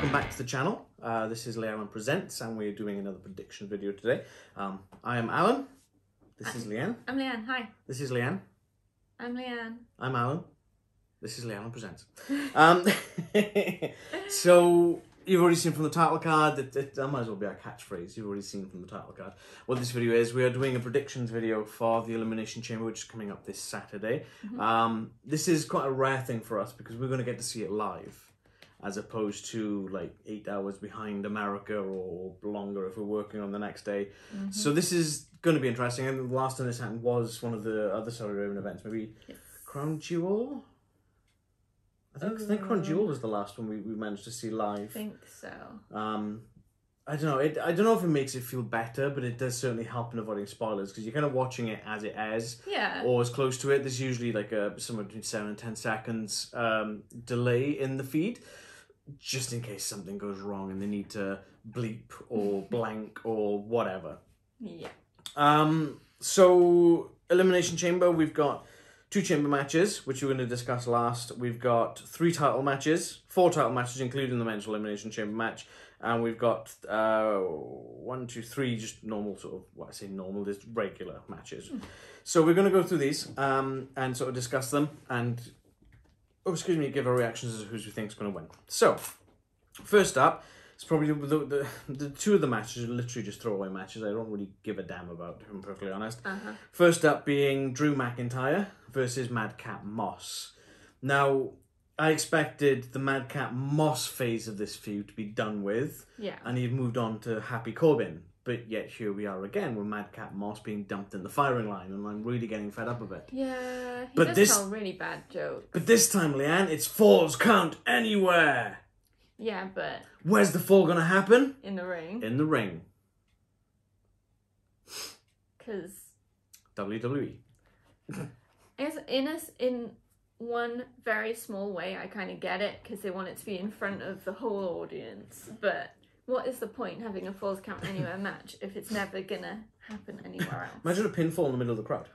welcome back to the channel. This is Leanne Presents, and we're doing another prediction video today. I am Alan. This is Leanne. I'm Leanne. Hi. This is Leanne. I'm Leanne. I'm Alan. This is Leanne Presents. So you've already seen from the title card that might as well be our catchphrase. You've already seen from the title card what this video is. We are doing a predictions video for the Elimination Chamber, which is coming up this Saturday. This is quite a rare thing for us because we're going to get to see it live, as opposed to like 8 hours behind America or longer if we're working on the next day. So this is going to be interesting. And the last time this happened was one of the other Saudi Arabian events, maybe Crown Jewel. I think Crown Jewel was the last one we managed to see live. I think so. I don't know. I don't know if it makes it feel better, but it does certainly help in avoiding spoilers because you're kind of watching it as it airs, or as close to it. There's usually like somewhere between 7 and 10 seconds delay in the feed, just in case something goes wrong and they need to bleep or blank or whatever. Yeah. So Elimination Chamber, we've got 2 chamber matches, which we're going to discuss last. We've got 4 title matches, including the men's Elimination Chamber match. And we've got 1, 2, 3 just normal sort of, what I say normal, there's regular matches. So we're going to go through these and sort of discuss them and, give our reactions as to who we think is going to win. So, first up, it's probably the 2 of the matches are literally just throwaway matches. I don't really give a damn about, if I'm perfectly honest. First up being Drew McIntyre versus Madcap Moss. Now, I expected the Madcap Moss phase of this feud to be done with. And he'd moved on to Happy Corbin. But yet here we are again with Madcap Moss being dumped in the firing line, and I'm really getting fed up of it. Yeah, he does tell really bad jokes. But this time, Leanne, it's falls count anywhere. Yeah, but... Where's the fall going to happen? In the ring. In the ring. Because... WWE. I guess in one very small way, I kind of get it, because they want it to be in front of the whole audience. But what is the point having a falls count anywhere match if it's never going to happen anywhere else? Imagine a pinfall in the middle of the crowd.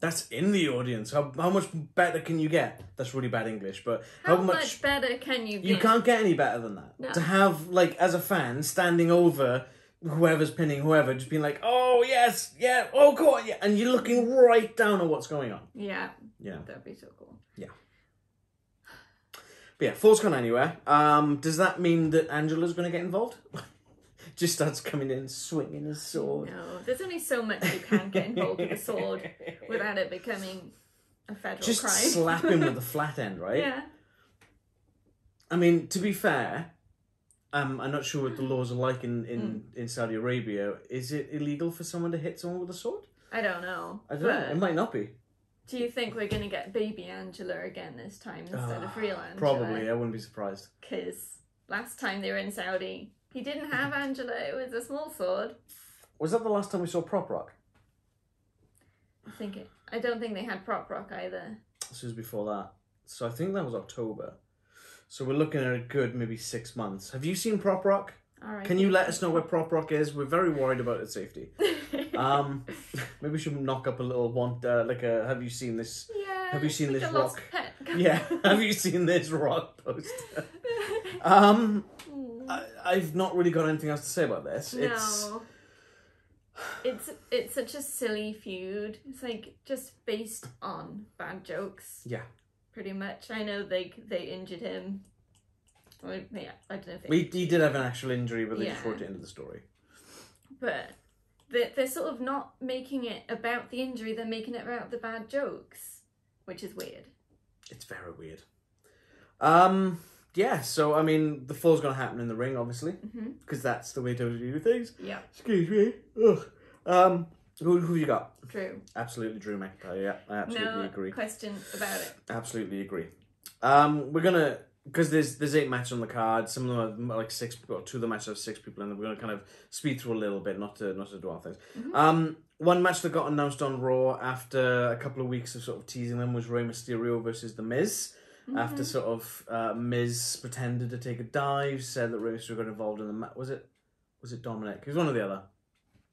That's in the audience. How much better can you get? That's really bad English, but how much better can you get? You can't get any better than that. No. To have, like, as a fan, standing over whoever's pinning whoever, just being like, oh, yes, yeah, oh, God, yeah, and you're looking right down at what's going on. Yeah. Yeah. That'd be so cool. Yeah. But yeah, falls count anywhere. Does that mean that Angela's going to get involved? Just starts coming in, swinging his sword. No, there's only so much you can get involved with a sword without it becoming a federal crime. Just slap him with a flat end, right? Yeah. I mean, to be fair, I'm not sure what the laws are like in Saudi Arabia. Is it illegal for someone to hit someone with a sword? I don't know. I don't know. It might not be. Do you think we're going to get baby Angela again this time instead of real Angela? Probably. I wouldn't be surprised. Because last time they were in Saudi, he didn't have Angela. It was a small sword. Was that the last time we saw Prop Rock? I don't think they had Prop Rock either. This was before that. So I think that was October. So we're looking at a good maybe 6 months. Have you seen Prop Rock? All right. Can you let us know where Prop Rock is? We're very worried about its safety. Maybe we should knock up a little have you seen this? Yeah. Have you seen like this a rock? Lost pet. Yeah. Have you seen this rock poster? I've not really got anything else to say about this. No. It's such a silly feud. It's like just based on bad jokes. Yeah. Pretty much. I know they injured him. Well, yeah, I don't know if he did have an actual injury, but they just wrote it into the story. But they're sort of not making it about the injury, they're making it about the bad jokes, which is weird. It's very weird. Yeah, so, I mean, the fall's going to happen in the ring, obviously, because that's the way WWE do things. Yeah. Excuse me. Ugh. Who you got? Drew. Absolutely Drew McIntyre, yeah. I absolutely agree. No question about it. Absolutely agree. We're going to, because there's 8 matches on the card, some of them are like 6 people, 2 of the matches have 6 people in them. We're going to kind of speed through a little bit, not to do all things. One match that got announced on Raw after a couple of weeks of sort of teasing them was Rey Mysterio versus The Miz. After sort of Miz pretended to take a dive, said that Rey Mysterio got involved in the match. Was it Dominic? He was one or the other.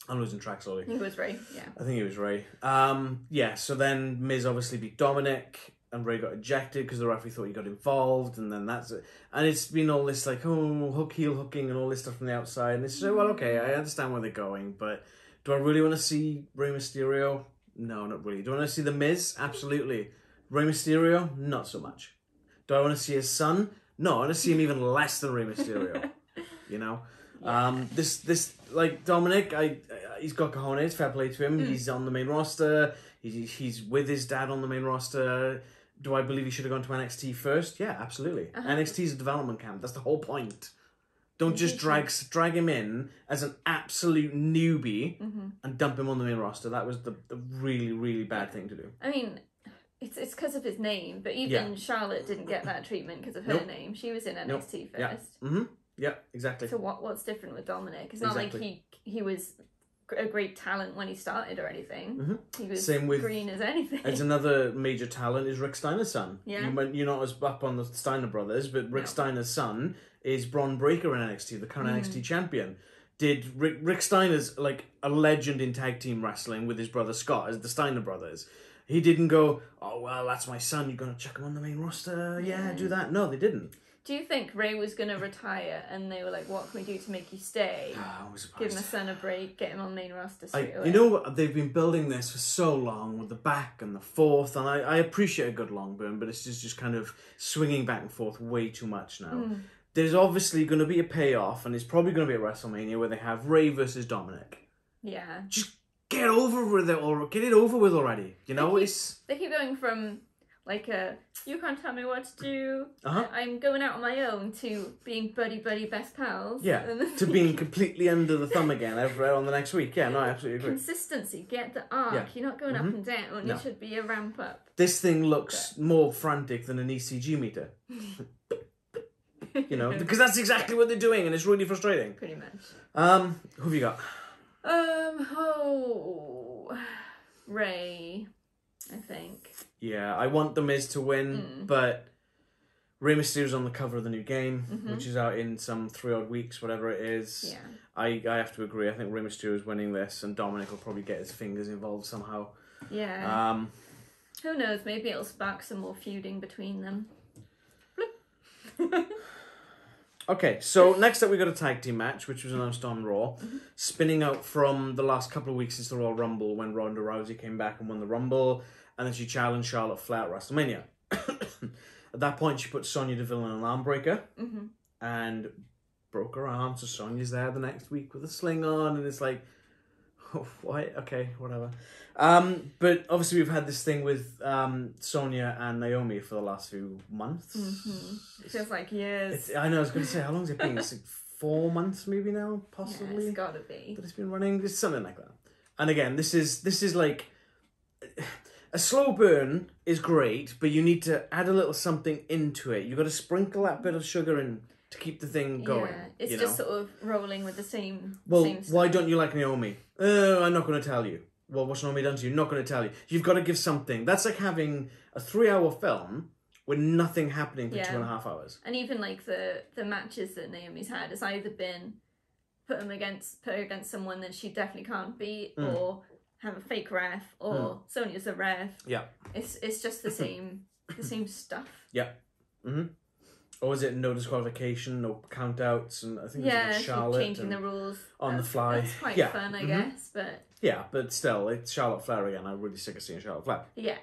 I'm losing track slowly. I think it was Rey, yeah. I think it was Rey. Yeah, so then Miz obviously beat Dominic. and Rey got ejected because the referee thought he got involved, and then that's it. And it's been all this like, oh, hook, heel hooking and all this stuff from the outside. And it's so, well, okay, I understand where they're going, but do I really want to see Rey Mysterio? No, not really. Do I want to see The Miz? Absolutely. Rey Mysterio? Not so much. Do I want to see his son? No, I want to see him even less than Rey Mysterio. You know? Yeah. This like Dominic, he's got cojones, fair play to him. He's on the main roster. He's with his dad on the main roster. Do I believe he should have gone to NXT first? Yeah, absolutely. NXT's a development camp. That's the whole point. Don't just drag him in as an absolute newbie and dump him on the main roster. That was the really, really bad thing to do. I mean, it's because of his name, but even Charlotte didn't get that treatment because of her name. She was in NXT first. Yeah. Yeah, exactly. So what's different with Dominic? It's not like he was a great talent when he started or anything. He was same with green as anything. As another major talent is Rick Steiner's son. Yeah. You're not as up on the Steiner brothers, but Rick Steiner's son is Braun Breaker in NXT, the current NXT champion. Did Rick Steiner's like a legend in tag team wrestling with his brother Scott as the Steiner brothers. He didn't go, oh, well, that's my son, you're going to chuck him on the main roster? Yeah, do that. No, they didn't. Do you think Rey was going to retire and they were like, what can we do to make you stay? Give my son a break, get him on main roster straight away. You know what? They've been building this for so long with the back and the forth, and I appreciate a good long burn, but it's just kind of swinging back and forth way too much now. There's obviously going to be a payoff, and it's probably going to be at WrestleMania where they have Rey versus Dominic. Yeah. Just get over with it, or get it over with already. You know, they keep going from like you can't tell me what to do. I'm going out on my own to being buddy best pals. Yeah. To being completely under the thumb again on the next week. Yeah, no, I absolutely agree. Consistency, get the arc. Yeah. You're not going up and down. No. It should be a ramp up. This thing looks more frantic than an ECG meter. You know, because that's exactly what they're doing, and it's really frustrating. Pretty much. Who have you got? Rey, I think. Yeah, I want The Miz to win, but Rey Mysterio's on the cover of the new game, which is out in some 3 odd weeks, whatever it is. Yeah. I have to agree. I think Rey Mysterio's winning this, and Dominic will probably get his fingers involved somehow. Yeah. Who knows? Maybe it'll spark some more feuding between them. Okay, so next up we got a tag team match, which was announced on Raw, spinning out from the last couple of weeks since the Royal Rumble when Ronda Rousey came back and won the Rumble, and then she challenged Charlotte Flair at WrestleMania. At that point, she put Sonya Deville in an arm breaker and broke her arm, so Sonya's there the next week with a sling on, and it's like, oh, what? Okay, whatever. But obviously we've had this thing with Sonya and Naomi for the last few months. It feels like years. I know, I was going to say, how long has it been? It's like 4 months maybe now, possibly? Yeah, it's got to be. That it's been running? It's something like that. And again, this is like... A slow burn is great, but you need to add a little something into it. You've got to sprinkle that bit of sugar in to keep the thing going. Yeah, it's just sort of rolling with the same same why don't you like Naomi? I'm not going to tell you. Well, what's Naomi done to you? Not going to tell you. You've got to give something. That's like having a 3-hour film with nothing happening for 2.5 hours. And even like the matches that Naomi's had, it's either been put her against someone that she definitely can't beat, or have a fake ref, or Sonya's a ref. Yeah. It's just the same stuff. Yeah. Or is it no disqualification, no count-outs, and I think it's Charlotte changing the rules on the fly. That's quite fun, I guess, but yeah, but still, it's Charlotte Flair again. I'm really sick of seeing Charlotte Flair. Yeah.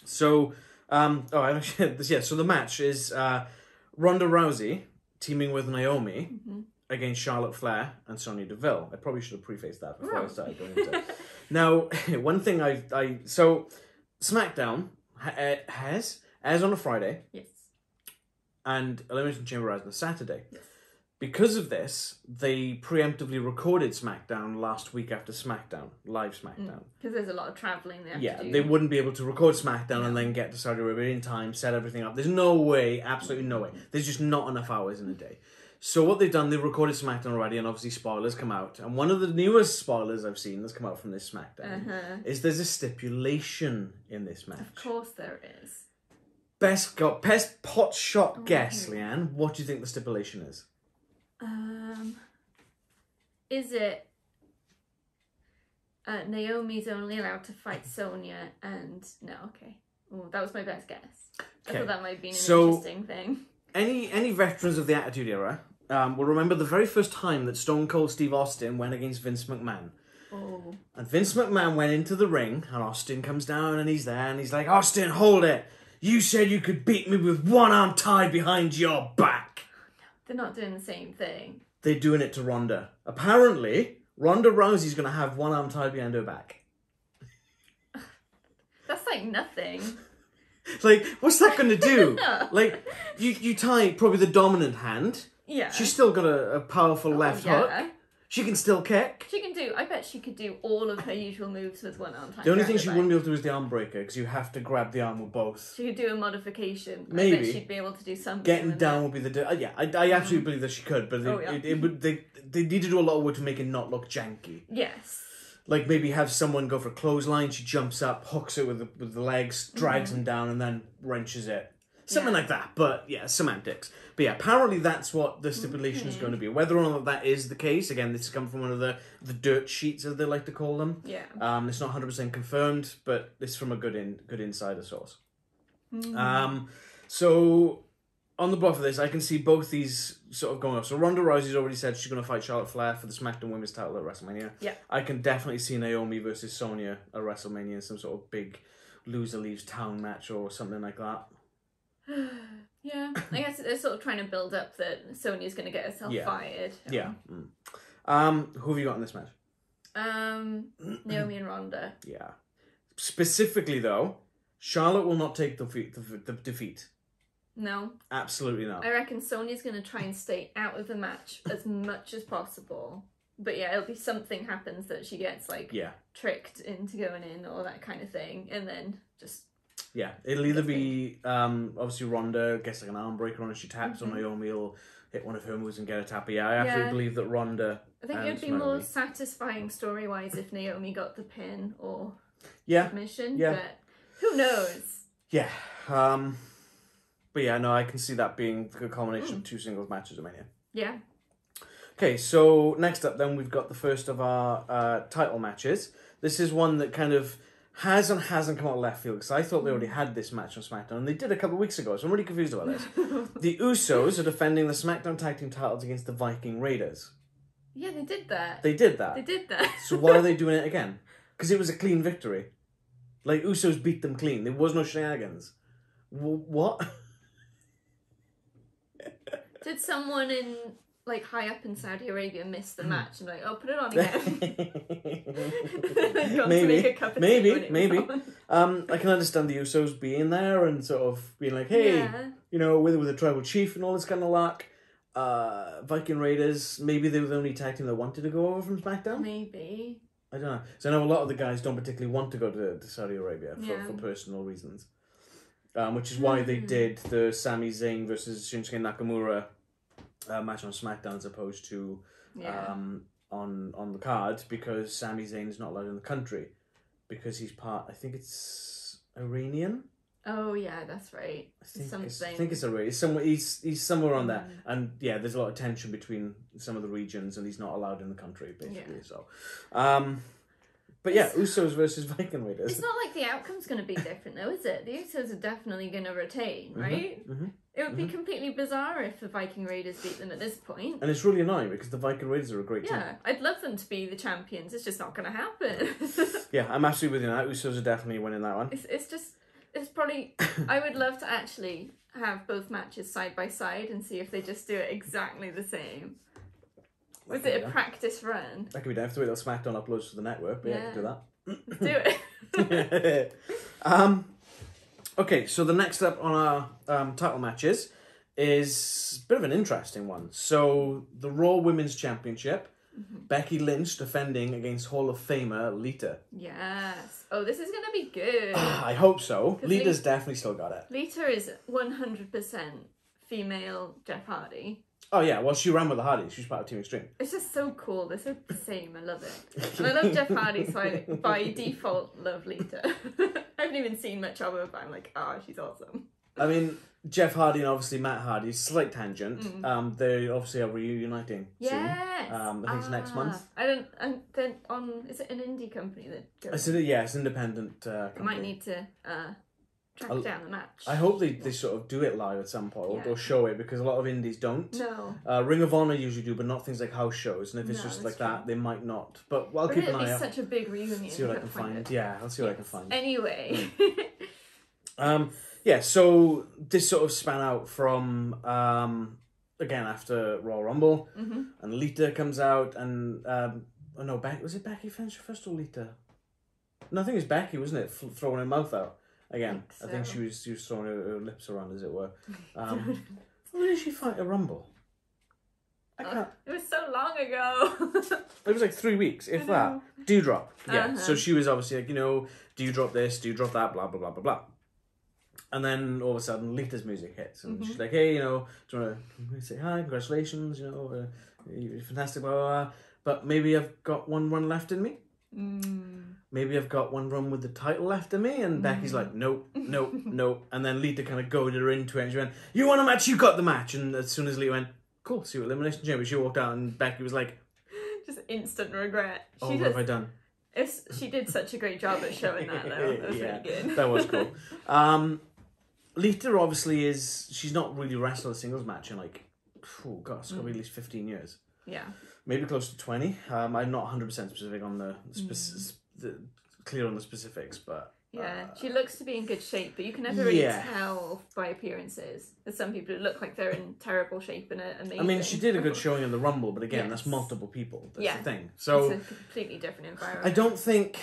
So, so the match is Ronda Rousey teaming with Naomi against Charlotte Flair and Sonya Deville. I probably should have prefaced that before I started going into it. Now, one thing so SmackDown has on a Friday. Yes. And Elimination Chamber has on a Saturday. Yes. Because of this, they preemptively recorded SmackDown last week after SmackDown, live SmackDown. Because there's a lot of travelling they have to do. They wouldn't be able to record SmackDown and then get to Saudi Arabia in time, set everything up. There's no way, absolutely no way. There's just not enough hours in a day. So what they've done, they've recorded SmackDown already, and obviously spoilers come out. And one of the newest spoilers I've seen that's come out from this SmackDown is there's a stipulation in this match. Of course there is. Best pot shot guess, Leanne. What do you think the stipulation is? Is it Naomi's only allowed to fight Sonya and... No, okay. Oh, that was my best guess. I Okay. thought that might have been an So- interesting thing. Any veterans of the Attitude Era will remember the very first time that Stone Cold Steve Austin went against Vince McMahon. Oh. And Vince McMahon went into the ring, and Austin comes down, and he's there, and he's like, Austin, hold it. You said you could beat me with one arm tied behind your back. They're not doing the same thing. They're doing it to Ronda. Apparently, Ronda Rousey's going to have one arm tied behind her back. That's like nothing. Like, what's that going to do? Like, you tie probably the dominant hand. Yeah. She's still got a powerful left hook. She can still kick. I bet she could do all of her usual moves with one arm tied. The only thing she wouldn't be able to do is the arm breaker, because you have to grab the arm with both. She could do a modification. Maybe. I bet she'd be able to do something. Getting down would be the... yeah, I absolutely believe that she could, but they need to do a lot of work to make it not look janky. Yes. Like, maybe have someone go for a clothesline, she jumps up, hooks it with the legs, drags him down, and then wrenches it. Something like that, but yeah, semantics. But yeah, apparently that's what the stipulation is going to be. Whether or not that is the case, again, this has come from one of the dirt sheets, as they like to call them. Yeah. It's not 100% confirmed, but it's from a good insider source. So, on the bluff of this, I can see both these sort of going off. So Ronda Rousey's already said she's going to fight Charlotte Flair for the SmackDown Women's title at WrestleMania. Yeah. I can definitely see Naomi versus Sonya at WrestleMania in some sort of big loser leaves town match or something like that. Yeah, I guess they're sort of trying to build up that Sonya's going to get herself fired. Yeah. Who have you got in this match? Naomi and Ronda. Yeah. Specifically, though, Charlotte will not take the defeat. No. Absolutely not. I reckon Sonya's going to try and stay out of the match as much as possible. But yeah, it'll be something happens that she gets, like, tricked into going in or that kind of thing. And then just... Yeah, it'll either be, obviously Ronda gets like an arm breaker on her, she taps, or Naomi will hit one of her moves and get a tap. But yeah, I absolutely believe that Ronda... I think it would be more satisfying story-wise if Naomi got the pin or submission, but who knows? Yeah, but yeah, no, I can see that being a culmination of two singles matches at Mania. Yeah. Okay, so next up then we've got the first of our title matches. This is one that kind of has and hasn't come out of left field, because I thought they already had this match on SmackDown, and they did a couple of weeks ago, so I'm really confused about this. The Usos are defending the SmackDown Tag Team titles against the Viking Raiders. Yeah, they did that. They did that? They did that. So why are they doing it again? Because it was a clean victory. Like, Usos beat them clean. There was no shenanigans. What? Did someone in... like high up in Saudi Arabia missed the match and like, oh, put it on again. Maybe. I can understand the Usos being there and sort of being like, hey, you know, with a tribal chief and all this kind of luck. Viking Raiders, maybe they were the only tag team that wanted to go over from SmackDown. Maybe. I don't know. So I know a lot of the guys don't particularly want to go to Saudi Arabia for personal reasons. Which is why they did the Sami Zayn versus Shinsuke Nakamura match on SmackDown as opposed to on the card, because Sami Zayn is not allowed in the country because he's part, I think it's Iranian. Oh yeah, that's right. I think it's Iranian. He's somewhere on there, and yeah, there's a lot of tension between some of the regions, and he's not allowed in the country basically. So, but yeah, Usos versus Viking Raiders. It's not like the outcome's going to be different though, is it? The Usos are definitely going to retain, right? It would be completely bizarre if the Viking Raiders beat them at this point. And it's really annoying because the Viking Raiders are a great team. Yeah, I'd love them to be the champions. It's just not going to happen. Yeah, I'm absolutely with you on that. Usos are definitely winning that one. It's probably... I would love to actually have both matches side by side and see if they just do it exactly the same. Was it a practice run? That could be done. I have to wait till SmackDown uploads to the network, but yeah, I can do that. Let's do it. Okay, so the next up on our title matches is a bit of an interesting one. So, the Raw Women's Championship, Becky Lynch defending against Hall of Famer Lita. Yes. Oh, this is going to be good. I hope so. Lita's definitely still got it. Lita is 100% female Jeff Hardy. Oh yeah, well she ran with the Hardys. She's part of Team Extreme. It's just so cool. They're so the same. I love it. And I love Jeff Hardy, so I by default love Lita. I haven't even seen much of her, but I'm like, she's awesome. I mean, Jeff Hardy and obviously Matt Hardy, slight tangent. They obviously are reuniting soon. I think it's next month. Then is it an indie company that goes? It's independent company. I might need to track down the match. I hope they sort of do it live at some point, or show it, because a lot of indies don't. No. Ring of Honor usually do, but not things like house shows. And if it's just like that, they might not. But I'll keep an eye out. Such a big reunion. See what I can find. Yeah, I'll see what I can find. Anyway. Yeah, so this sort of span out from, again, after Royal Rumble, and Lita comes out, and, was it Becky finished first or Lita? No, I think it's Becky, wasn't it? Throwing her mouth out again. I think she was throwing her lips around, as it were. When did she fight a Rumble? I can't. It was so long ago. It was like 3 weeks, if that. Doudrop. Yeah. So she was obviously like, Doudrop this, Doudrop that, blah, blah, blah, blah, blah. And then all of a sudden, Lita's music hits, and she's like, "Hey, do you want to say hi? Congratulations, you're fantastic, blah, blah, blah. But maybe I've got one run left in me. Maybe I've got one run with the title left in me." And Becky's like, "Nope, nope, nope." And then Lita kind of goaded her into it, and she went, "You want a match? You got the match." And as soon as Lita went, "Cool, see you at Elimination Chamber," she walked out, and Becky was like, just instant regret. "Oh, what have I done?" She did such a great job at showing that, though. That was really good. That was cool. Lita obviously she's not really wrestled a singles match in like, it's got to be at least 15 years. Yeah. Maybe close to 20. I'm not 100% specific on the clear on the specifics, but... Yeah, she looks to be in good shape, but you can never really tell by appearances. There's some people who look like they're in terrible shape and are amazing. I mean, she did a good showing in the Rumble, but again, that's multiple people. That's the thing. So it's a completely different environment. I don't think...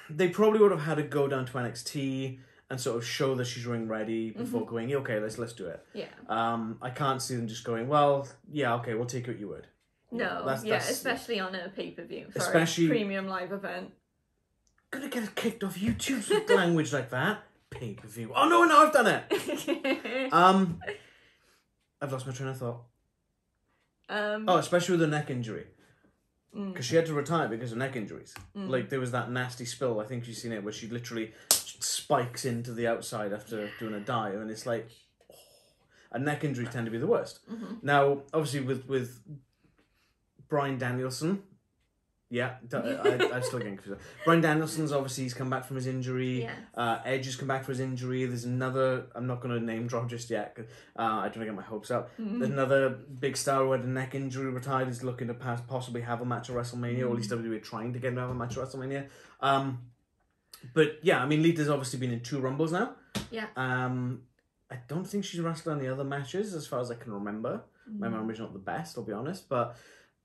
They probably would have had to go down to NXT and sort of show that she's ring ready before going, okay, let's do it. Yeah. I can't see them just going, well, yeah, okay, we'll take what you would. No, especially on a pay-per-view for a premium live event. Gonna get kicked off YouTube with language like that. Pay-per-view. Oh, no, I've done it! I've lost my train of thought. Especially with the neck injury. Because she had to retire because of neck injuries. Like, there was that nasty spill, I think you've seen it, where she literally spikes into the outside after doing a dive, and it's like, and neck injuries tend to be the worst. Now, obviously, with Bryan Danielson, I'm still getting confused. Bryan Danielson's obviously, he's come back from his injury. Yes. Edge has come back from his injury. There's another, I'm not going to name drop just yet, cause, I don't want to get my hopes up. There's another big star who had a neck injury, retired, is looking to possibly have a match at WrestleMania, or at least WWE trying to get him to have a match at WrestleMania. But yeah, I mean, Lita's obviously been in 2 Rumbles now. Yeah. I don't think she's wrestled any other matches as far as I can remember. My memory's not the best, I'll be honest, but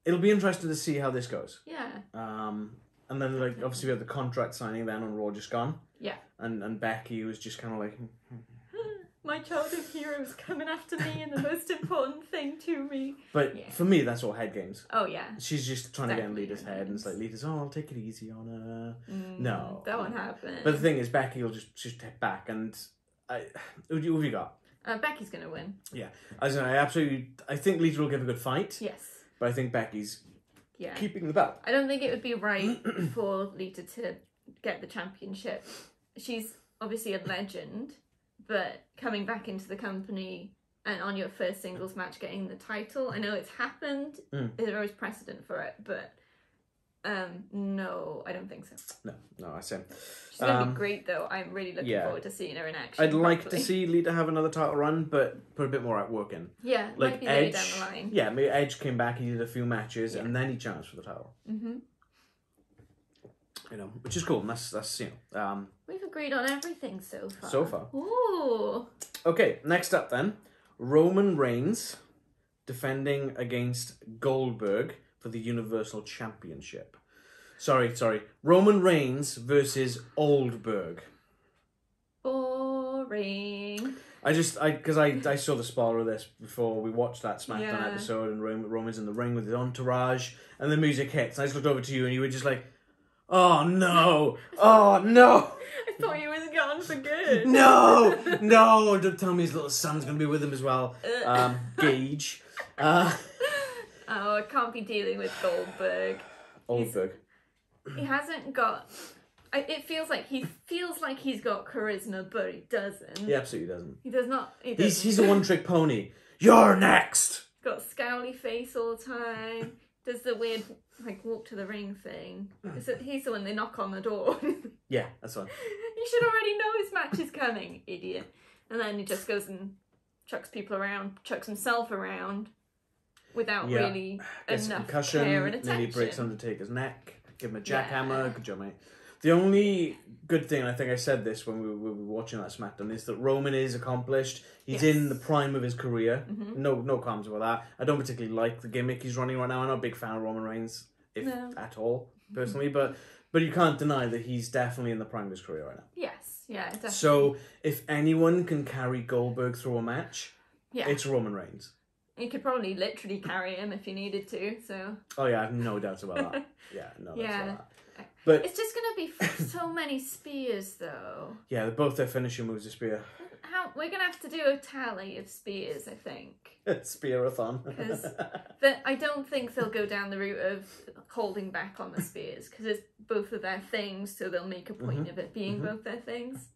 it'll be interesting to see how this goes. Yeah. And then, like, obviously we had the contract signing then on Raw just gone. Yeah. And Becky was just kind of like... My childhood hero's coming after me and the most important thing to me. But for me, that's all head games. Oh, yeah. She's just trying to get in Lita's head, and it's like, Lita's, I'll take it easy on her. No. That won't happen. But the thing is, Becky will just step back, and... who have you got? Becky's going to win. Yeah. I think Lita will give a good fight. Yes. But I think Becky's keeping the belt. I don't think it would be right for Lita to get the championship. She's obviously a legend, but coming back into the company and on your first singles match getting the title, I know it's happened. There is precedent for it, but no, I don't think so. No, I say. She's going to be great, though. I'm really looking forward to seeing her in action. I'd like to see Lita have another title run, but put a bit more at work in. Yeah, like might be Edge, down the line. Yeah, maybe Edge came back, he did a few matches, and then he challenged for the title. Which is cool. And that's We've agreed on everything so far. So far. Ooh. Okay, next up then, Roman Reigns defending against Goldberg for the Universal Championship. Sorry. Roman Reigns versus Oldberg. Boring. Because I saw the spoiler of this before we watched that SmackDown episode, and Roman's in the ring with his entourage, and the music hits. And I just looked over to you, and you were just like, oh no! Oh no! I thought he was gone for good. No! Don't tell me his little son's going to be with him as well. Gage. Oh, I can't be dealing with Goldberg. He hasn't got... It feels like he's got charisma, but he doesn't. He absolutely doesn't. He does not. He's a one-trick pony. You're next! Got a scowly face all the time. Does the weird, walk to the ring thing. He's the one they knock on the door. Yeah, that's fine. You should already know his match is coming, idiot. And then he just goes and chucks people around, chucks himself around without really enough concussion, care and attention. nearly breaks Undertaker's neck. Give him a jackhammer. Good job, mate. The only good thing, and I think I said this when we were watching that SmackDown, is that Roman is accomplished. He's in the prime of his career. No qualms about that. I don't particularly like the gimmick he's running right now. I'm not a big fan of Roman Reigns, at all, personally. But you can't deny that he's definitely in the prime of his career right now. Yes, yeah, definitely. So if anyone can carry Goldberg through a match, it's Roman Reigns. You could probably literally carry him if you needed to. So. Oh yeah, I have no doubts about that. Doubts about that. But it's just going to be so many spears, though. Yeah, both their finishing moves are spear. We're going to have to do a tally of spears, I think. Spear-a-thon. Because I don't think they'll go down the route of holding back on the spears, because it's both of their things, so they'll make a point of it being both their things.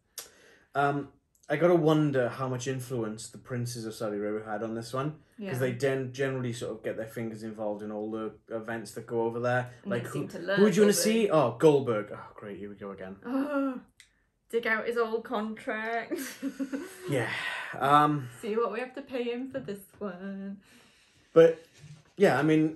I gotta wonder how much influence the princes of Saudi Arabia had on this one, because they generally sort of get their fingers involved in all the events that go over there. And like who do would you want to see? Oh, Goldberg. Oh, great, here we go again. Oh, dig out his old contract. Yeah. See what we have to pay him for this one. But yeah, I mean,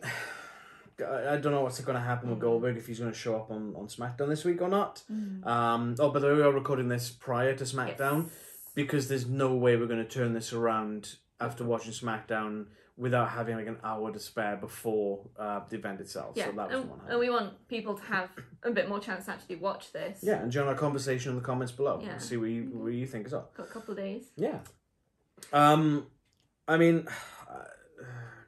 I don't know what's going to happen with Goldberg, if he's going to show up on SmackDown this week or not. But we are recording this prior to SmackDown. Yes. Because there's no way we're going to turn this around after watching SmackDown without having like an hour to spare before the event itself. Yeah, so that was one. And we want people to have a bit more chance to actually watch this. Yeah, and join our conversation in the comments below. Yeah. See what you think as well. Got a couple of days. Yeah. I mean,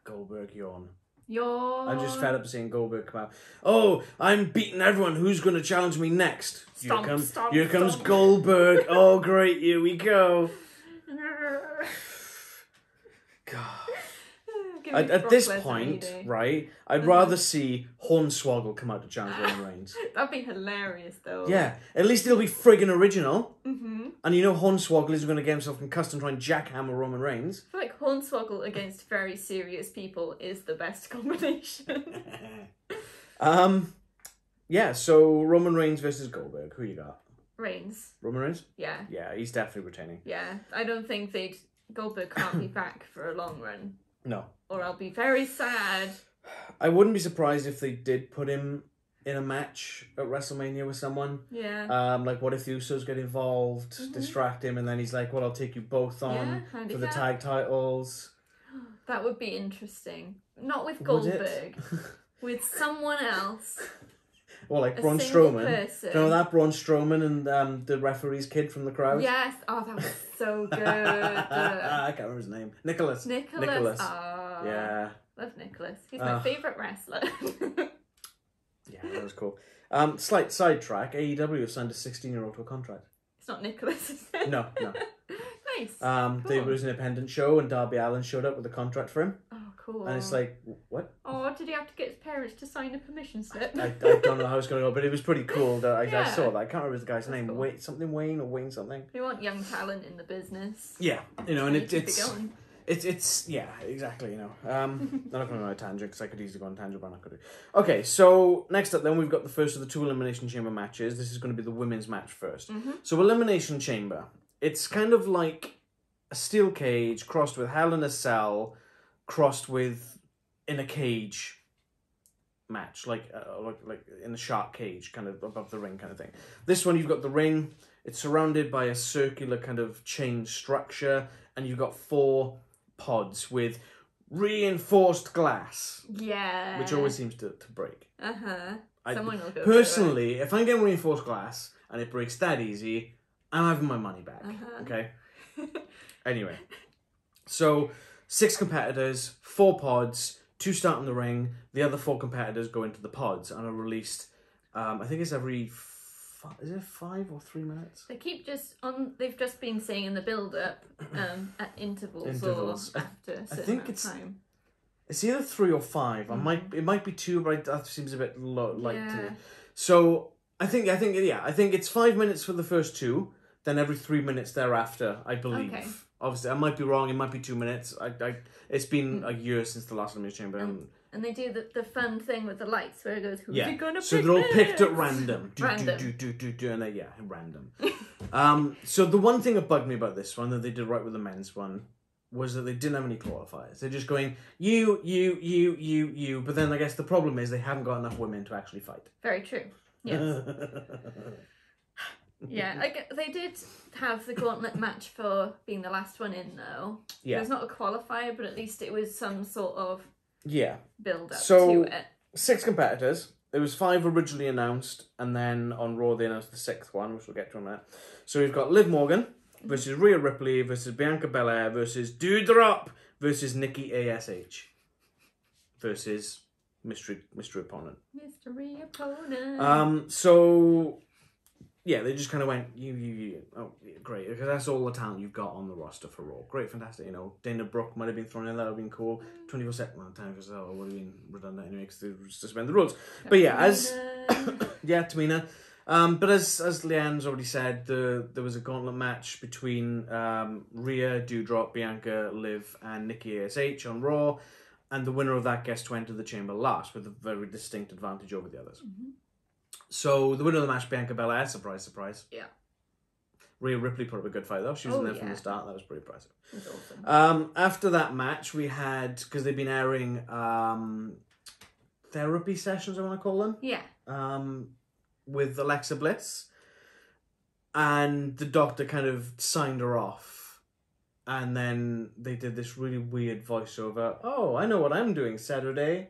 Goldberg yawn. I'm just fed up seeing Goldberg come out. Oh, I'm beating everyone. Who's going to challenge me next? Here comes Goldberg. Oh, great. Here we go. God. At this point, right, I'd rather see Hornswoggle come out to challenge Roman Reigns. That'd be hilarious, though. Yeah. At least it'll be friggin' original. And you know Hornswoggle is going to get himself concussed and try and jackhammer Roman Reigns. I feel like Hornswoggle against very serious people is the best combination. Yeah, so Roman Reigns versus Goldberg. Who you got? Reigns. Roman Reigns? Yeah. Yeah, he's definitely retaining. Yeah, I don't think Goldberg can't be back for a long run. No. Or I'll be very sad. I wouldn't be surprised if they did put him in a match at WrestleMania with someone. Yeah. Like, what if the Usos get involved, distract him, and then he's like, well, I'll take you both on for the tag titles. That would be interesting. Not with Goldberg. With someone else. Well, like Braun Strowman. Do you know that? Braun Strowman and the referee's kid from the crowd? Yes. Oh, that was so good. I can't remember his name. Nicholas. Oh, yeah. Love Nicholas. He's my favourite wrestler. Yeah, that was cool. Slight sidetrack. AEW have signed a 16-year-old to a contract. It's not Nicholas, is it? No. Nice. Cool. They was an independent show and Darby Allin showed up with a contract for him. Oh, cool. And it's like, what? Oh, did he have to get his parents to sign a permission slip? I don't know how it's going to go, but it was pretty cool that I saw that. I can't remember the guy's name. Cool. Wayne or Wayne something. We want young talent in the business. Yeah, you know, and it's going. It's yeah, exactly, you know. I'm not going on a tangent because I could easily go on a tangent, but I'm not going to. Okay, so next up then we've got the first of the 2 Elimination Chamber matches. This is going to be the women's match first. So Elimination Chamber, it's kind of like a steel cage crossed with Hell in a Cell, crossed with in a cage match, like in the shark cage, kind of above the ring kind of thing. This one, you've got the ring. It's surrounded by a circular kind of chain structure, and you've got 4 pods with reinforced glass. Yeah. Which always seems to break. Someone will go personally, if I'm getting reinforced glass and it breaks that easy, I'm having my money back. Okay? Anyway. So, 6 competitors, 4 pods, 2 start in the ring. The other 4 competitors go into the pods and are released, I think it's every... Is it 5 or 3 minutes? They keep they've just been saying in the build-up at intervals or after a certain amount of time. It's either 3 or 5. It might be 2, but that seems a bit light to me. So I think it's 5 minutes for the first 2. then every 3 minutes thereafter, I believe. Okay. Obviously, I might be wrong. It might be 2 minutes. It's been a year since the last Elimination Chamber. And they do the fun thing with the lights where it goes, who's he gonna pick? So they're all picked at random. Random. And random. So the one thing that bugged me about this one that they did right with the men's one was that they didn't have any qualifiers. They're just going, you. But then I guess the problem is they haven't got enough women to actually fight. Very true. Yes. Yeah, they did have the gauntlet match for being the last one in, though. Yeah. It was not a qualifier, but at least it was some sort of build-up to it. 6 competitors. There was 5 originally announced, and then on Raw they announced the 6th one, which we'll get to in a minute. So we've got Liv Morgan versus Rhea Ripley versus Bianca Belair versus Doudrop versus Nikki A.S.H. versus mystery opponent. Mystery opponent. So yeah, they just kind of went you. Oh, yeah, great, because that's all the talent you've got on the roster for Raw. Great, fantastic. You know, Dana Brooke might have been thrown in. That would have been cool. 24/7 on time because it would have been redundant anyway because they suspend the rules. But yeah, Tamina. But as Leanne's already said, there was a gauntlet match between Rhea, Doudrop, Bianca, Liv, and Nikki A.S.H. on Raw, and the winner of that gets to enter the chamber last with a very distinct advantage over the others. Mm-hmm. So the winner of the match, Bianca Belair, surprise, surprise. Yeah. Rhea Ripley put up a good fight though. She was in there from the start. That was pretty impressive. That's awesome. After that match, we had, because they've been airing therapy sessions, I want to call them. Yeah. With Alexa Bliss, and the doctor kind of signed her off, and then they did this really weird voiceover. Oh, I know what I'm doing Saturday.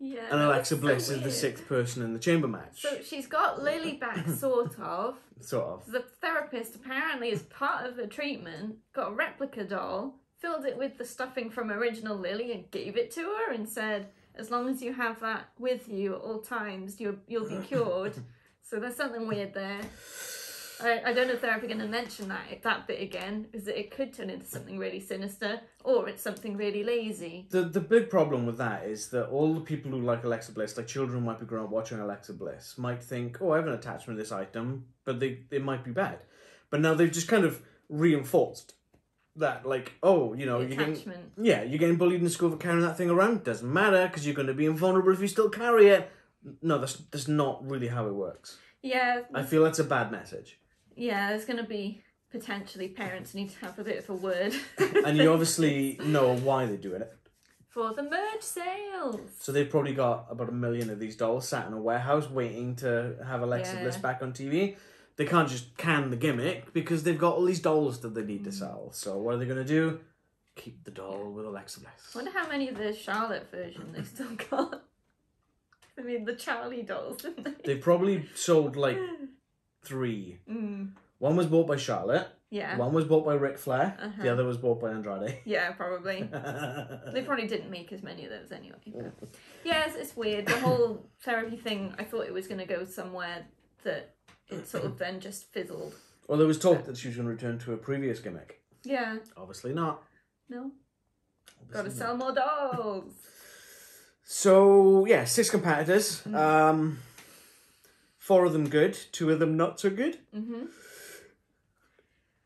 Yeah. And Alexa Bliss is the 6th person in the chamber match. So she's got Lily back, sort of. Sort of. The therapist apparently, as part of the treatment, got a replica doll, filled it with the stuffing from original Lily, and gave it to her, and said, as long as you have that with you at all times, you'll be cured. So there's something weird there. I don't know if they're ever going to mention that bit again, because it could turn into something really sinister, or it's something really lazy. The big problem with that is that all the people who like Alexa Bliss, like children who might be growing up watching Alexa Bliss, might think, oh, I have an attachment to this item, but they might be bad. But now they've just kind of reinforced that, like, oh, you know, you're getting bullied in school for carrying that thing around. Doesn't matter, because you're going to be invulnerable if you still carry it. No, that's not really how it works. Yeah. I feel that's a bad message. Yeah, there's going to be potentially parents need to have a bit of a word. And you obviously know why they're doing it. For the merch sales. So they've probably got about 1 million of these dolls sat in a warehouse waiting to have Alexa Bliss back on TV. They can't just can the gimmick because they've got all these dolls that they need to sell. So what are they going to do? Keep the doll with Alexa Bliss. I wonder how many of the Charlotte version they still got. I mean, the Charlie dolls, didn't they? They've probably sold like 3. One was bought by Charlotte. Yeah. One was bought by Ric Flair. The other was bought by Andrade. Yeah, probably. They probably didn't make as many of those anyway. But yeah, it's weird. The whole therapy thing, I thought it was going to go somewhere that it sort of then just fizzled. Well, there was talk that she was going to return to her previous gimmick. Yeah. Obviously not. No. Got to sell more dolls. So, yeah, 6 competitors. 4 of them good, 2 of them not so good. Mm-hmm.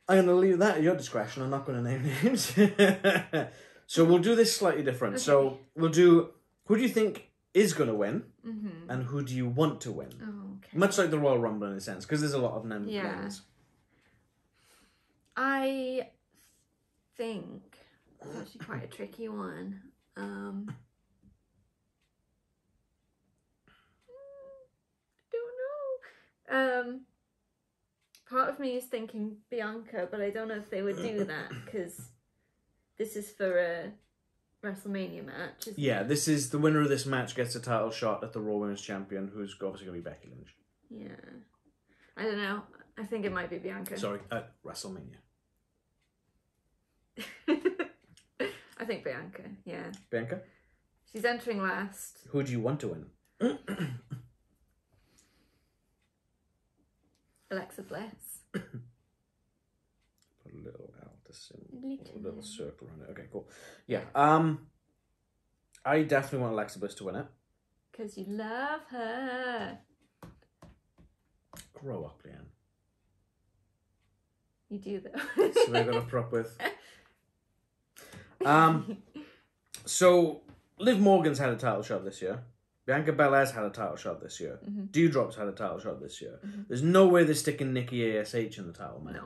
I'm going to leave that at your discretion. I'm not going to name names. So we'll do this slightly different. Okay. So we'll do, who do you think is going to win? Mm-hmm. And who do you want to win? Oh, okay. Much like the Royal Rumble in a sense, because there's a lot of names. Yeah. I think it's actually quite a tricky one. Part of me is thinking Bianca, but I don't know if they would do that because this is for a WrestleMania match. Yeah, this is the winner of this match gets a title shot at the Raw Women's Champion, who's obviously going to be Becky Lynch. Yeah, I don't know. I think it might be Bianca. Sorry, at WrestleMania. I think Bianca. Yeah. Bianca. She's entering last. Who do you want to win? Alexa Bliss. Put a little a little circle around it. Okay, cool. Yeah. I definitely want Alexa Bliss to win it. Because you love her. Grow up, Leanne. You do though. So we're gonna put up with. So Liv Morgan's had a title shot this year. Bianca Belair's had a title shot this year. Doudrop's had a title shot this year. There's no way they're sticking Nikki A.S.H in the title match. No.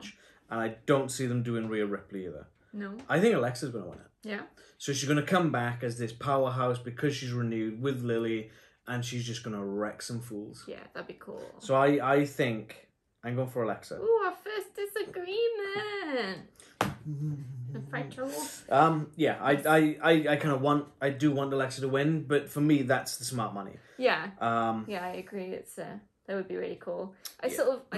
And I don't see them doing Rhea Ripley either. No. I think Alexa's going to win it. Yeah. So she's going to come back as this powerhouse because she's renewed with Lily, and she's just going to wreck some fools. Yeah, that'd be cool. So I think I'm going for Alexa. Ooh, our first disagreement. Yeah, I kind of I do want Alexa to win, but for me that's the smart money. Yeah. Yeah, I agree. It's that would be really cool. I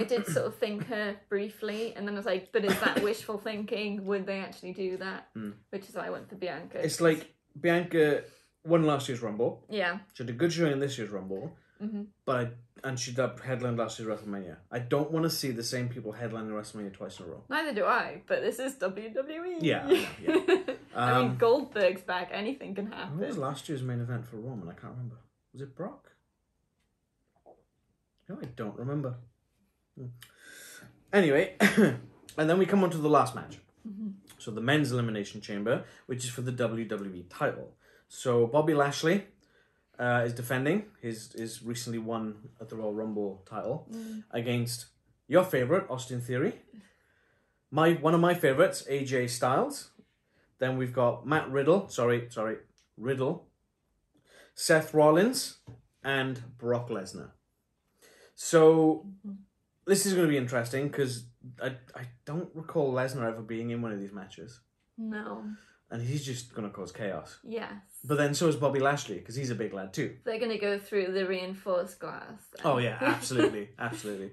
did sort of think her briefly, and then I was like, but is that wishful thinking? Would they actually do that? Which is why I went for Bianca. It's like Bianca won last year's Rumble. Yeah. She had a good showing in this year's Rumble. And she headlined last year's WrestleMania. I don't want to see the same people headlining WrestleMania twice in a row. Neither do I, but this is WWE. Yeah. I mean, Goldberg's back. Anything can happen. What was last year's main event for Roman? I can't remember. Was it Brock? No, I don't remember. Anyway, and then we come on to the last match. So the men's Elimination Chamber, which is for the WWE title. So Bobby Lashley is defending his recently won at the Royal Rumble title against your favourite, Austin Theory. One of my favourites, AJ Styles. Then we've got Riddle, Seth Rollins, and Brock Lesnar. So this is going to be interesting because I don't recall Lesnar ever being in one of these matches. No. And he's just going to cause chaos. Yes. But then so is Bobby Lashley, because he's a big lad too. They're going to go through the reinforced glass. Then. Oh yeah, absolutely. Absolutely.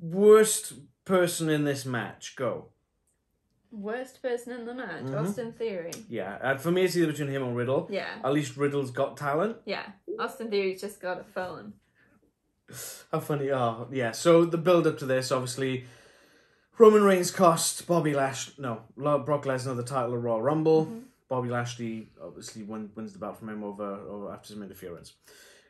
Worst person in this match, go. Worst person in the match, Austin Theory. Yeah, for me it's either between him or Riddle. Yeah. At least Riddle's got talent. Yeah, Austin Theory's just got a phone. How funny. Oh, yeah. So the build up to this, obviously, Roman Reigns cost Brock Lesnar the title of Royal Rumble. Bobby Lashley obviously wins the belt from him over after some interference.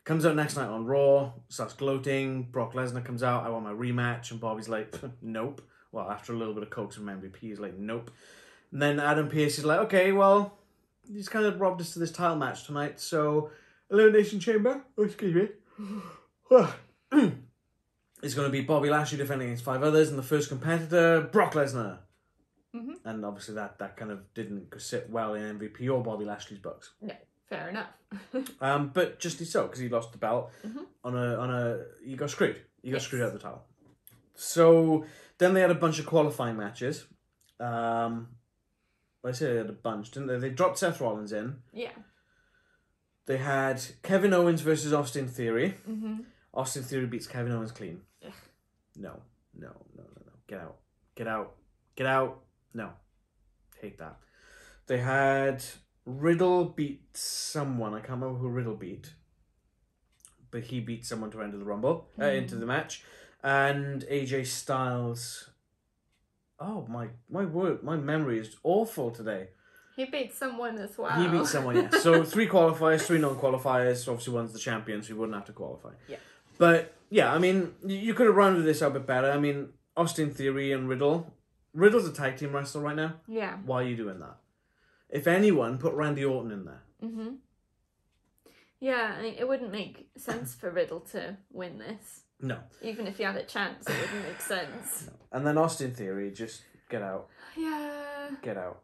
Comes out next night on Raw, starts gloating. Brock Lesnar comes out, I want my rematch. And Bobby's like, nope. Well, after a little bit of coax from MVP, he's like, nope. And then Adam Pearce is like, okay, well, he's kind of robbed us to this title match tonight. So, Elimination Chamber, it's going to be Bobby Lashley defending against 5 others, and the first competitor, Brock Lesnar. And obviously that kind of didn't sit well in MVP or Bobby Lashley's books. Yeah, fair enough. But justly so, because he lost the belt he got screwed. He got screwed out of the title. So then they had a bunch of qualifying matches. I say they had a bunch, didn't they? They dropped Seth Rollins in. Yeah. They had Kevin Owens versus Austin Theory. Austin Theory beats Kevin Owens clean. Ugh. No. Get out. No. Hate that. They had Riddle beat someone. I can't remember who Riddle beat. But he beat someone to enter the Rumble, into the match. And AJ Styles... Oh, my word. My memory is awful today. He beat someone as well. He beat someone, yeah. So 3 qualifiers, 3 non-qualifiers. Obviously, one's the champion, so he wouldn't have to qualify. Yeah. But, yeah, I mean, you could have rounded this out a bit better. I mean, Austin Theory and Riddle. Riddle's a tag team wrestler right now. Yeah. Why are you doing that? If anyone, put Randy Orton in there. Yeah, I mean, it wouldn't make sense for Riddle to win this. No. Even if he had a chance, it wouldn't make sense. No. And then Austin Theory, just get out. Yeah. Get out.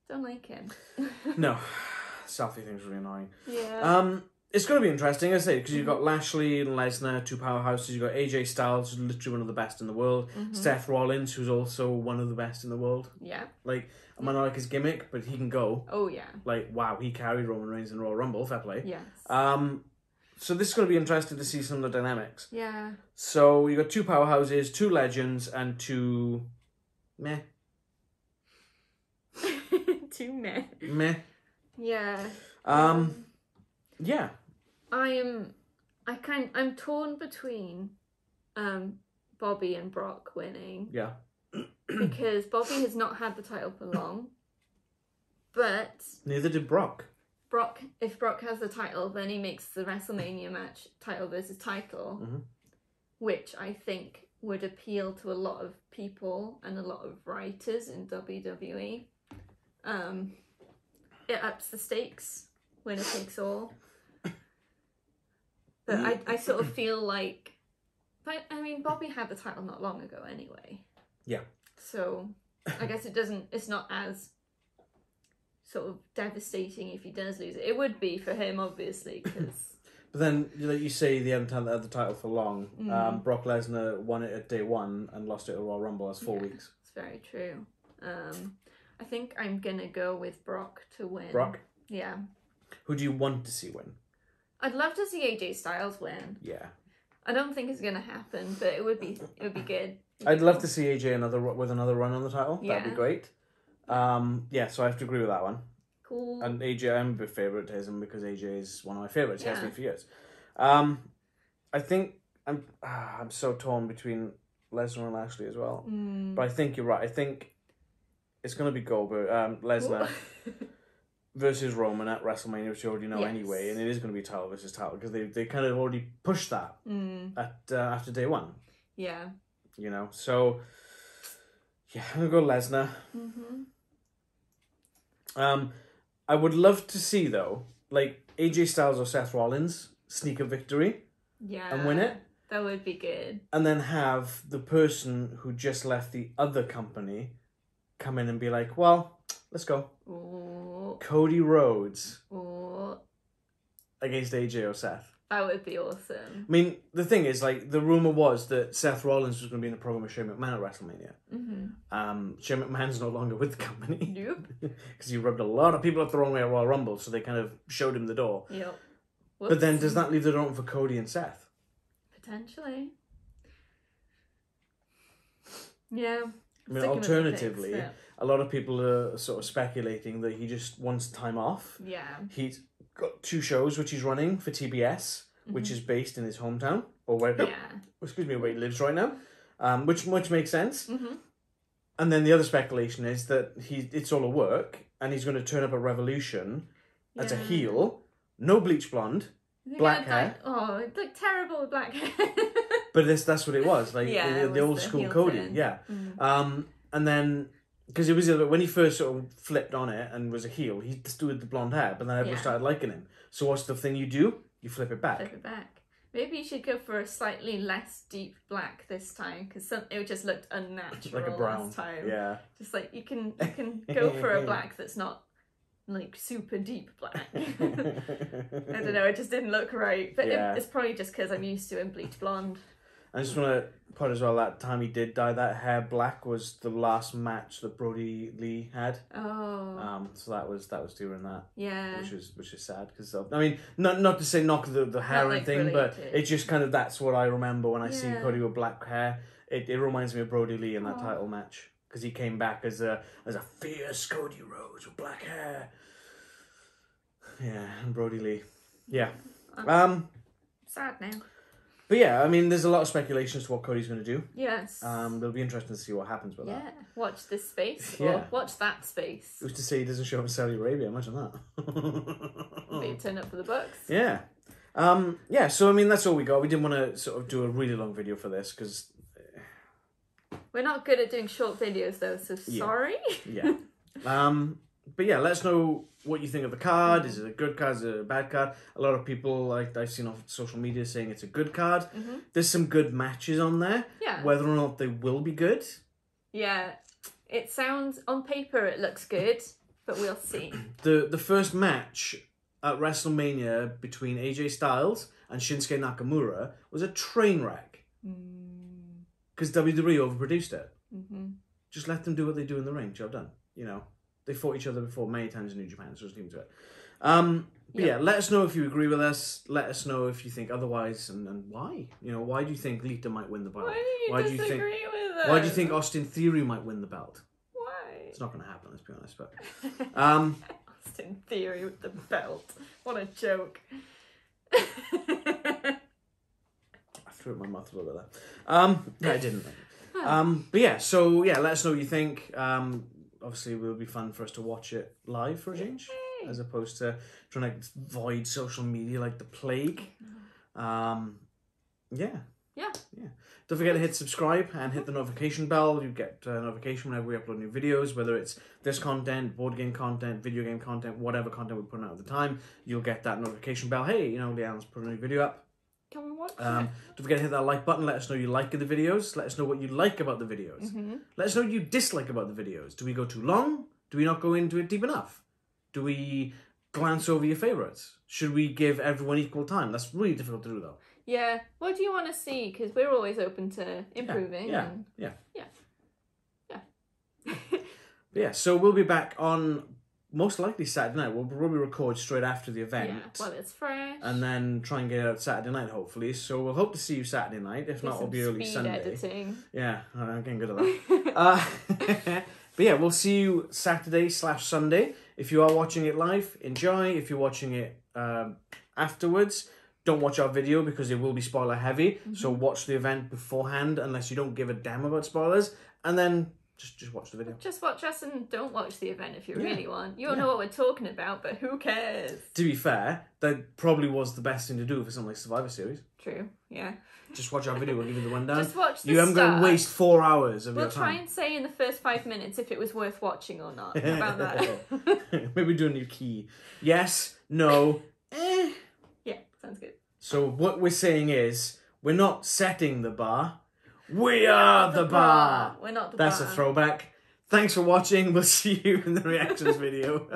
Don't like him. No. Selfie thing's really annoying. Yeah. It's going to be interesting, I say, because you've got Lashley and Lesnar, 2 powerhouses. You've got AJ Styles, who's literally one of the best in the world. Seth Rollins, who's also one of the best in the world. Yeah. Like, I might not like his gimmick, but he can go. Oh, yeah. Like, wow, he carried Roman Reigns in Royal Rumble. Fair play. Yes. So this is going to be interesting to see some of the dynamics. Yeah. So you got 2 powerhouses, 2 legends, and 2 meh. 2 meh. Meh. Yeah. Yeah. I'm torn between Bobby and Brock winning. Yeah. Because Bobby has not had the title for long. But neither did Brock. If Brock has the title, then he makes the WrestleMania match title versus title. which I think would appeal to a lot of people and a lot of writers in WWE. It ups the stakes, winner takes all. But I sort of feel like, but I mean, Bobby had the title not long ago anyway. Yeah. So I guess it's not as sort of devastating if he does lose it. It would be for him, obviously, because... But then, like you say, the hadn't had the title for long. Brock Lesnar won it at day one and lost it at Royal Rumble. That's 4 weeks. It's very true. I think I'm going to go with Brock to win. Brock? Yeah. Who do you want to see win? I'd love to see AJ Styles win. Yeah. I don't think it's going to happen, but it would be good. I'd love to see AJ with another run on the title. Yeah. That'd be great. Yeah, so I have to agree with that one. Cool. And AJ, I'm a big favourite to him because AJ is one of my favourites. He has been for years. I think I'm so torn between Lesnar and Lashley as well. But I think you're right. I think it's going to be Goldberg, Lesnar versus Roman at WrestleMania, which you already know anyway, and it is going to be title versus title because they kind of already pushed that at after day one. Yeah. You know, so yeah, I'm going to go Lesnar. I would love to see, though, like AJ Styles or Seth Rollins sneak a victory and win it. That would be good. And then have the person who just left the other company come in and be like, well, let's go. Ooh. Cody Rhodes Ooh. against AJ or Seth. That would be awesome. I mean, the thing is, like, the rumour was that Seth Rollins was going to be in a program with Shane McMahon at WrestleMania. Shane McMahon's no longer with the company. Nope. Because he rubbed a lot of people up the wrong way at Royal Rumble, so they kind of showed him the door. Yep. But then does that leave the door open for Cody and Seth? Potentially. Yeah. I mean, alternatively, a lot of people are sort of speculating that he just wants time off. Yeah. He's got 2 shows which he's running for TBS, which is based in his hometown, or where where he lives right now, which makes sense. And then the other speculation is that it's all a work, and he's going to turn up at Revolution as a heel, no bleach blonde, black hair. Oh, it looked terrible with black hair. But that's what it was, like the old school Cody, and then. Because it was when he first sort of flipped on it and was a heel, he just did the blonde hair, but then everyone started liking him. So what's the thing you do? You flip it back. Flip it back. Maybe you should go for a slightly less deep black this time, because it just looked unnatural like a brown. last time. Yeah. Just like you can go for a black that's not like super deep black. I don't know. It just didn't look right, but it's probably just because I'm used to in bleach blonde. I just want to put as well that time he did dye that hair black was the last match that Brody Lee had. Oh. So that was during that. Yeah. Which is sad because I mean not to say knock the hair and thing, but it's just kind of that's what I remember when I see Cody with black hair. It reminds me of Brody Lee in that title match because he came back as a fierce Cody Rhodes with black hair. Yeah, and Brody Lee. Yeah. Sad now. But yeah, I mean, there's a lot of speculation as to what Cody's going to do. Yes. It'll be interesting to see what happens with that. Yeah. Watch this space. Or watch that space. Who's to say he doesn't show up in Saudi Arabia? Imagine that. Maybe turn up for the Bucks. Yeah. Yeah, so I mean, that's all we got. We didn't want to sort of do a really long video for this because... We're not good at doing short videos though, so sorry. Yeah. But yeah, let us know what you think of the card. Is it a good card? Is it a bad card? A lot of people, like I've seen on social media, saying it's a good card. There's some good matches on there. Yeah. Whether or not they will be good. Yeah. It sounds, on paper it looks good, but we'll see. The first match at WrestleMania between AJ Styles and Shinsuke Nakamura was a train wreck. Because WWE overproduced it. Just let them do what they do in the ring. Job done. You know. They fought each other before many times in New Japan, so just leave it to it. But yeah, let us know if you agree with us. Let us know if you think otherwise, and why. You know, why do you think Lita might win the belt? Why do you disagree with us? Why do you think Austin Theory might win the belt? Why? It's not going to happen, let's be honest. But Austin Theory with the belt. What a joke. I threw it in my mouth a little bit there. No, I didn't. But yeah, so yeah, let us know what you think. Obviously, it will be fun for us to watch it live for a change, as opposed to trying to avoid social media like the plague. Yeah. Yeah. Don't forget to hit subscribe and hit the notification bell. You get a notification whenever we upload new videos, whether it's this content, board game content, video game content, whatever content we're putting out at the time. You'll get that notification bell. Hey, Leanne's put a new video up. Come and watch it. Don't forget to hit that like button. Let us know you like the videos. Let us know what you like about the videos. Let us know what you dislike about the videos. Do we go too long? Do we not go into it deep enough? Do we glance over your favourites? Should we give everyone equal time? That's really difficult to do, though. Yeah. What do you want to see? Because we're always open to improving. Yeah. Yeah, so we'll be back on most likely Saturday night. We'll probably record straight after the event. Yeah, well, it's fresh. And then try and get it out Saturday night, hopefully. So we'll hope to see you Saturday night. If not, it'll be early Sunday. Editing. Yeah, I'm getting good at that. But yeah, we'll see you Saturday/Sunday. If you are watching it live, enjoy. If you're watching it afterwards, don't watch our video because it will be spoiler heavy. So watch the event beforehand unless you don't give a damn about spoilers. And then just watch the video. Just watch us and don't watch the event if you really want. You don't know what we're talking about, but who cares? To be fair, that probably was the best thing to do for something like Survivor Series. True, yeah. Just watch our video, we'll give you the rundown. Just watch the You haven't got to waste 4 hours of your time. We'll try and say in the first 5 minutes if it was worth watching or not. How about that? Maybe do a new key. Yes, no, Yeah, sounds good. So what we're saying is, we're not setting the bar. We are the bar. We're not the That's bar. a throwback. Thanks for watching. We'll see you in the reactions video.